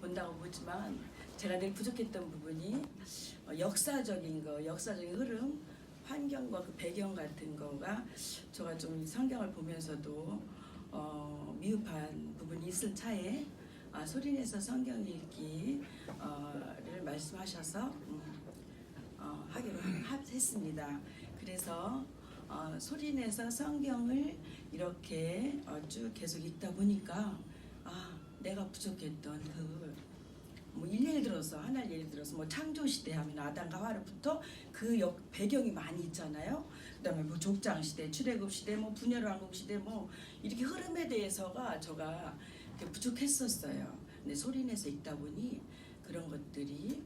본다고 보지만 제가 늘 부족했던 부분이 역사적인 흐름, 환경과 그 배경 같은 거가 제가 좀 성경을 보면서도 미흡한 부분이 있을 차에 소리내서 성경 읽기를 말씀하셔서 하기로 했습니다. 그래서 소리내서 성경을 이렇게 쭉 계속 읽다 보니까 내가 부족했던 뭐 예를 들어서 하나를 예를 들어서 뭐 창조 시대 하면 아담과 하와부터 그 배경이 많이 있잖아요. 그다음에 뭐 족장 시대, 출애굽 시대, 뭐 분열왕국 시대, 뭐 이렇게 흐름에 대해서가 제가 부족했었어요. 근데 소리내서 읽다 보니 그런 것들이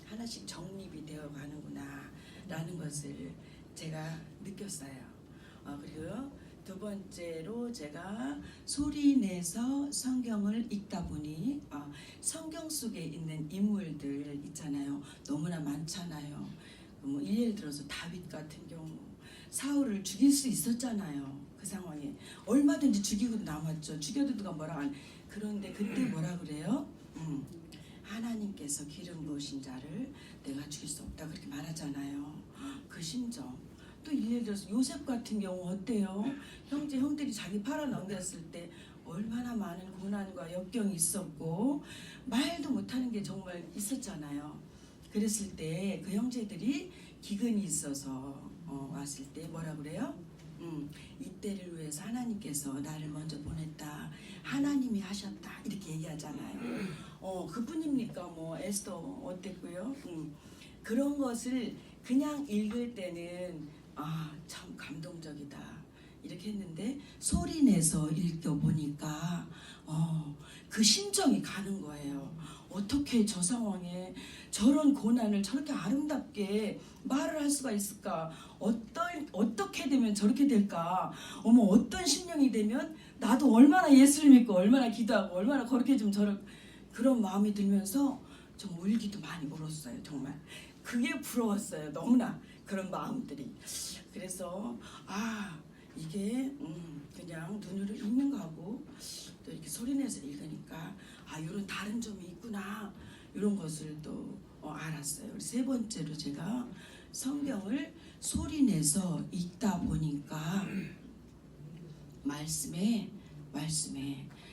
하나씩 정립이 되어 가는구나라는 것을 제가 느꼈어요. 그리고 두 번째로 제가 소리내서 성경을 읽다 보니 성경 속에 있는 인물들 있잖아요. 너무나 많잖아요. 뭐 예를 들어서 다윗 같은 경우 사울을 죽일 수 있었잖아요. 그 상황에 얼마든지 죽이고 남았죠. 죽여도 누가 뭐라 안. 그런데 그때 뭐라 그래요? 하나님께서 기름 부으신 자를 내가 죽일 수 없다 그렇게 말하잖아요. 그 심정. 또 예를 들어서 요셉 같은 경우 어때요? 형들이 자기 팔아넘겼을 때 얼마나 많은 고난과 역경이 있었고 말도 못하는 게 정말 있었잖아요. 그랬을 때 그 형제들이 기근이 있어서 왔을 때 뭐라 그래요? 이때를 위해서 하나님께서 나를 먼저 보냈다. 하나님이 하셨다. 이렇게 얘기하잖아요. 그뿐입니까? 뭐 에스더 어땠고요? 그런 것을 그냥 읽을 때는 참 감동적이다 이렇게 했는데 소리내서 읽어보니까 그 심정이 가는 거예요. 어떻게 저 상황에 저런 고난을 저렇게 아름답게 말을 할 수가 있을까? 어떻게 되면 저렇게 될까? 어떤 심령이 되면 나도 얼마나 예수를 믿고 얼마나 기도하고 얼마나 그렇게 좀 그런 마음이 들면서 좀 울기도 많이 울었어요. 정말 그게 부러웠어요. 너무나 그런 마음들이. 그래서 이게 그냥 눈으로 읽는 거하고 또 이렇게 소리내서 읽으니까 이런 다른 점이 있구나 이런 것을 또 알았어요. 세 번째로 제가 성경을 소리내서 읽다 보니까 말씀에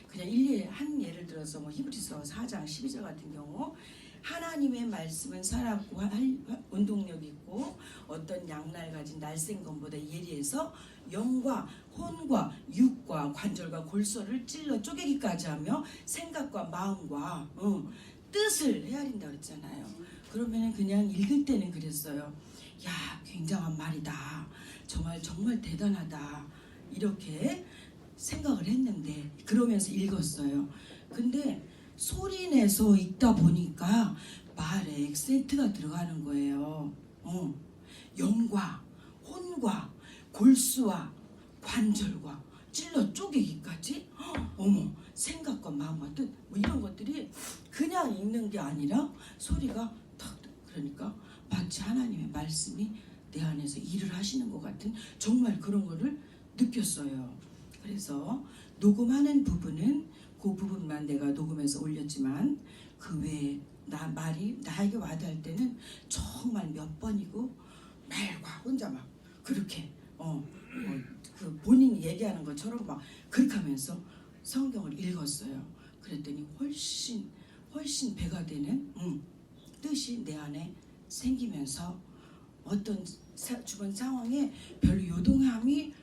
그냥 한 예를 들어서 뭐 히브리서 4장 12절 같은 경우 하나님의 말씀은 살았고 운동력 있고 어떤 양날 가진 날쌘검보다 예리해서 영과 혼과 육과 관절과 골소를 찔러 쪼개기까지 하며 생각과 마음과 뜻을 헤아린다 그랬잖아요. 그러면 그냥 읽을 때는 그랬어요. 야, 굉장한 말이다. 정말 대단하다. 이렇게 생각을 했는데 그러면서 읽었어요. 근데 소리내서 읽다 보니까 말에 액센트가 들어가는 거예요. 영과 혼과 골수와 관절과 찔러 쪼개기까지 생각과 마음과 뜻 뭐 이런 것들이 그냥 읽는 게 아니라 소리가 탁 그러니까 마치 하나님의 말씀이 내 안에서 일을 하시는 것 같은 정말 그런 거를 느꼈어요. 그래서 녹음하는 부분은 그 부분만 내가 녹음해서 올렸지만 그 외에 말이 나에게 와닿을 때는 정말 몇 번이고 말과 혼자 막 그렇게 그 본인이 얘기하는 것처럼 막 그렇게 하면서 성경을 읽었어요. 그랬더니 훨씬 배가 되는 뜻이 내 안에 생기면서 어떤 주변 상황에 별로 요동함이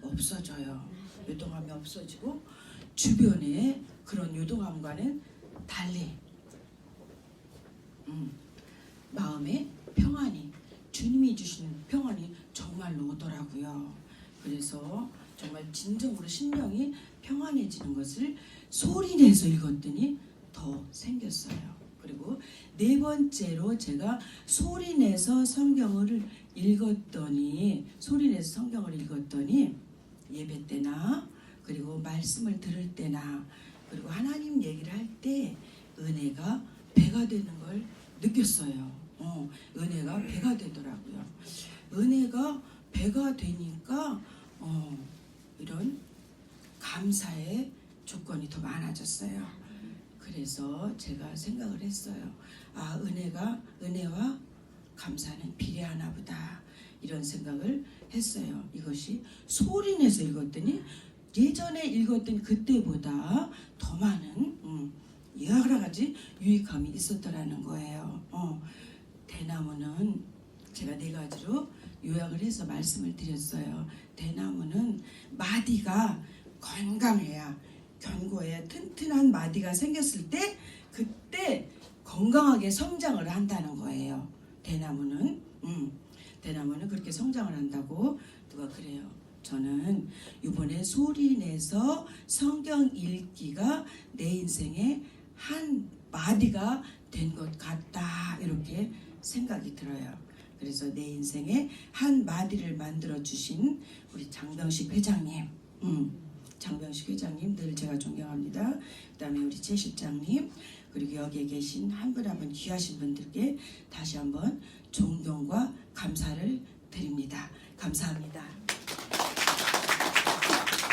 없어져요. 요동함이 없어지고 주변에 그런 요동함과는 달리 마음의 평안이 주님이 주시는 평안이 정말로 오더라고요. 그래서 정말 진정으로 심령이 평안해지는 것을 소리내서 읽었더니 더 생겼어요. 그리고 네 번째로 제가 소리내서 성경을 읽었더니 예배 때나 그리고 말씀을 들을 때나 그리고 하나님 얘기를 할 때 은혜가 배가 되는 걸 느꼈어요. 은혜가 배가 되더라고요. 은혜가 배가 되니까 이런 감사의 조건이 더 많아졌어요. 그래서 제가 생각을 했어요. 아, 은혜와 감사는 비례하나 보다. 이런 생각을 했어요. 이것이 소리내서 읽었더니 예전에 읽었던 그때보다 더 많은 여러 가지 유익함이 있었더라는 거예요. 대나무는 제가 4가지로 요약을 해서 말씀을 드렸어요. 대나무는 마디가 건강해야, 견고해야, 튼튼한 마디가 생겼을 때 그때 건강하게 성장을 한다는 거예요. 대나무는 그렇게 성장을 한다고 누가 그래요. 저는 이번에 소리내서 성경 읽기가 내 인생의 한 마디가 된 것 같다, 이렇게 생각이 들어요. 그래서 내 인생의 한 마디를 만들어 주신 우리 장병식 회장님, 장병식 회장님 늘 제가 존경합니다. 그 다음에 우리 최 실장님, 그리고 여기에 계신 한 분 한 분 귀하신 분들께 다시 한번 존경과 감사를 드립니다. 감사합니다.